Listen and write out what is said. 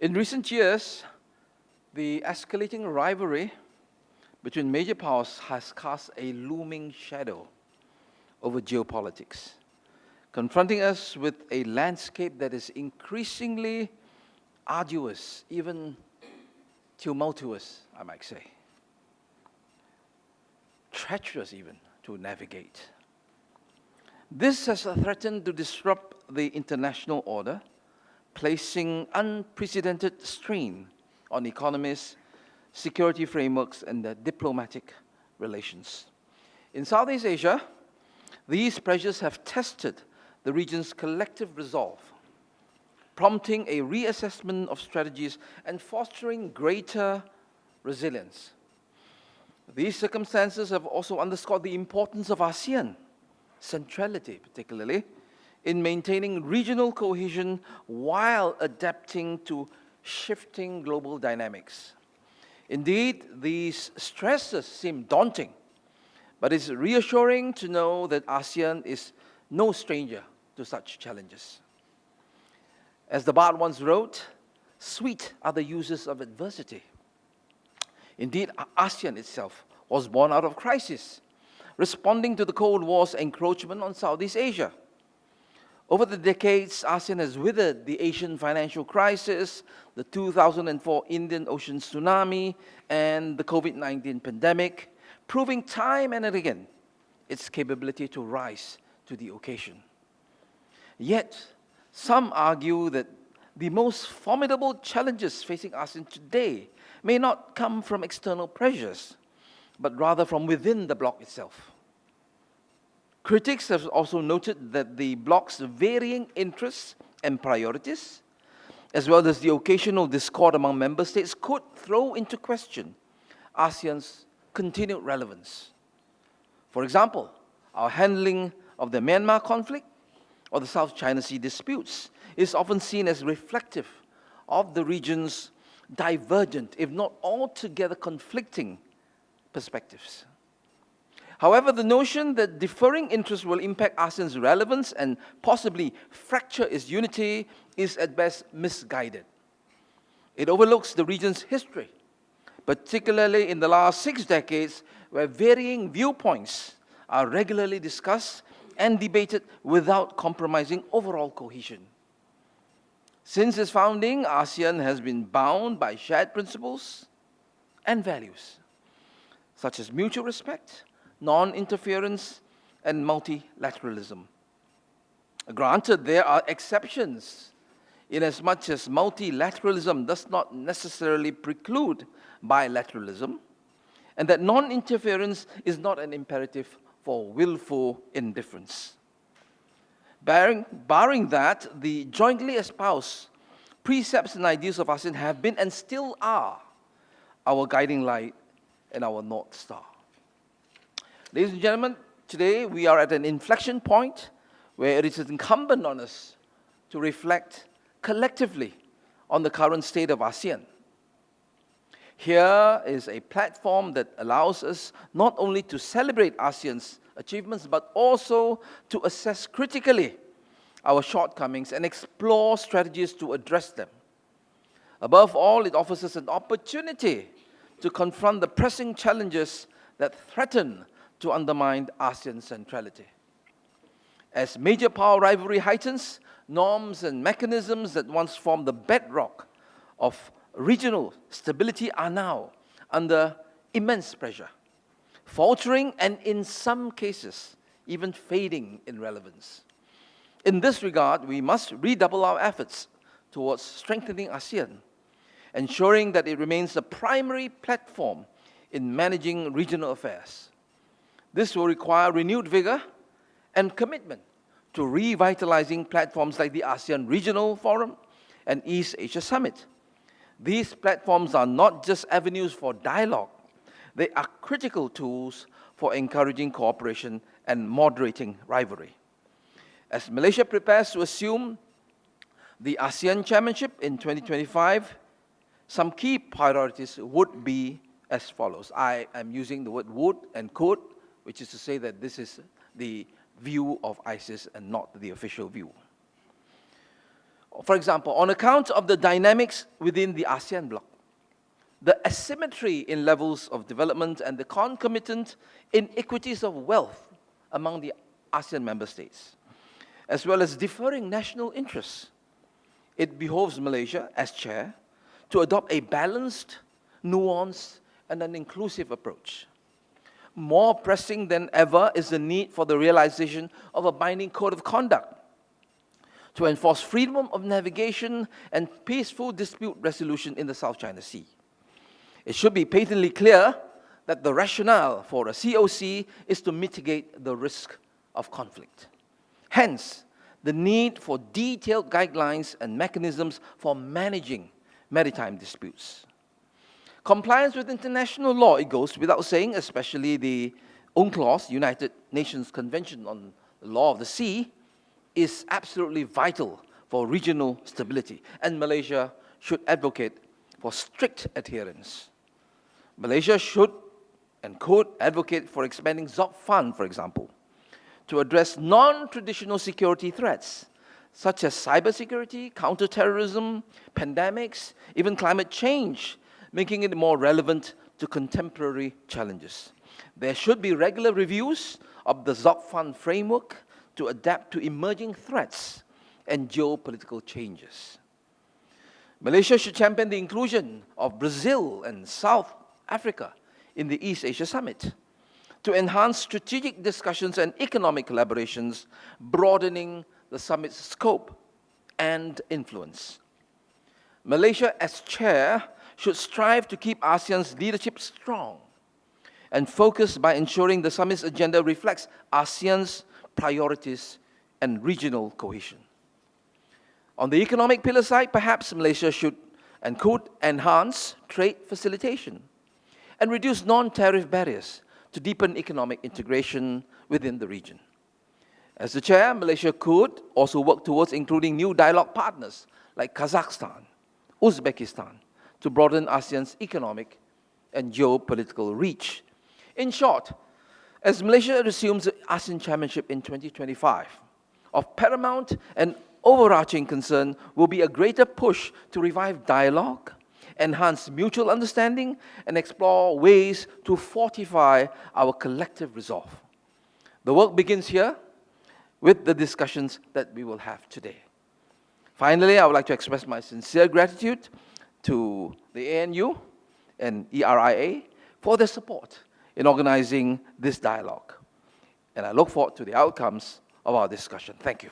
In recent years, the escalating rivalry between major powers has cast a looming shadow over geopolitics, confronting us with a landscape that is increasingly arduous, even tumultuous, I might say, treacherous even to navigate. This has threatened to disrupt the international order, placing unprecedented strain on economies, security frameworks, and diplomatic relations. In Southeast Asia, these pressures have tested the region's collective resolve, prompting a reassessment of strategies and fostering greater resilience. These circumstances have also underscored the importance of ASEAN centrality, particularly in maintaining regional cohesion while adapting to shifting global dynamics. Indeed, these stresses seem daunting, but it's reassuring to know that ASEAN is no stranger to such challenges. As the Bard once wrote, "Sweet are the uses of adversity." Indeed, ASEAN itself was born out of crisis, responding to the Cold War's encroachment on Southeast Asia. Over the decades, ASEAN has weathered the Asian financial crisis, the 2004 Indian Ocean tsunami, and the COVID-19 pandemic, proving time and again its capability to rise to the occasion. Yet, some argue that the most formidable challenges facing ASEAN today may not come from external pressures, but rather from within the bloc itself. Critics have also noted that the bloc's varying interests and priorities, as well as the occasional discord among member states, could throw into question ASEAN's continued relevance. For example, our handling of the Myanmar conflict or the South China Sea disputes is often seen as reflective of the region's divergent, if not altogether conflicting, perspectives. However, the notion that differing interests will impact ASEAN's relevance and possibly fracture its unity is at best misguided. It overlooks the region's history, particularly in the last 6 decades, where varying viewpoints are regularly discussed and debated without compromising overall cohesion. Since its founding, ASEAN has been bound by shared principles and values, such as mutual respect, non-interference, and multilateralism. Granted, there are exceptions, inasmuch as multilateralism does not necessarily preclude bilateralism, and that non-interference is not an imperative for willful indifference. Barring that, the jointly espoused precepts and ideals of ASEAN have been and still are our guiding light and our North Star. Ladies and gentlemen, today we are at an inflection point where it is incumbent on us to reflect collectively on the current state of ASEAN. Here is a platform that allows us not only to celebrate ASEAN's achievements, but also to assess critically our shortcomings and explore strategies to address them. Above all, it offers us an opportunity to confront the pressing challenges that threaten to undermine ASEAN's centrality. As major power rivalry heightens, norms and mechanisms that once formed the bedrock of regional stability are now under immense pressure, faltering and in some cases even fading in relevance. In this regard, we must redouble our efforts towards strengthening ASEAN, ensuring that it remains the primary platform in managing regional affairs. This will require renewed vigor and commitment to revitalizing platforms like the ASEAN Regional Forum and East Asia Summit. These platforms are not just avenues for dialogue, they are critical tools for encouraging cooperation and moderating rivalry. As Malaysia prepares to assume the ASEAN Chairmanship in 2025, some key priorities would be as follows. I am using the word would and could, which is to say that this is the view of ISIS and not the official view. For example, on account of the dynamics within the ASEAN bloc, the asymmetry in levels of development and the concomitant inequities of wealth among the ASEAN member states, as well as differing national interests, it behoves Malaysia, as chair, to adopt a balanced, nuanced, and an inclusive approach. More pressing than ever is the need for the realization of a binding code of conduct to enforce freedom of navigation and peaceful dispute resolution in the South China Sea. It should be patently clear that the rationale for a COC is to mitigate the risk of conflict. Hence, the need for detailed guidelines and mechanisms for managing maritime disputes. Compliance with international law, it goes without saying, especially the UNCLOS, United Nations Convention on the Law of the Sea, is absolutely vital for regional stability, and Malaysia should advocate for strict adherence. Malaysia should and could advocate for expanding ZOP Fund, for example, to address non-traditional security threats, such as cybersecurity, counterterrorism, pandemics, even climate change, making it more relevant to contemporary challenges. There should be regular reviews of the ZOP Fund framework to adapt to emerging threats and geopolitical changes. Malaysia should champion the inclusion of Brazil and South Africa in the East Asia Summit to enhance strategic discussions and economic collaborations, broadening the summit's scope and influence. Malaysia, as chair, should strive to keep ASEAN's leadership strong and focused by ensuring the summit's agenda reflects ASEAN's priorities and regional cohesion. On the economic pillar side, perhaps Malaysia should and could enhance trade facilitation and reduce non-tariff barriers to deepen economic integration within the region. As the chair, Malaysia could also work towards including new dialogue partners like Kazakhstan, Uzbekistan, to broaden ASEAN's economic and geopolitical reach. In short, as Malaysia resumes the ASEAN chairmanship in 2025, of paramount and overarching concern will be a greater push to revive dialogue, enhance mutual understanding, and explore ways to fortify our collective resolve. The work begins here with the discussions that we will have today. Finally, I would like to express my sincere gratitude to the ANU and ERIA for their support in organizing this dialogue. And I look forward to the outcomes of our discussion. Thank you.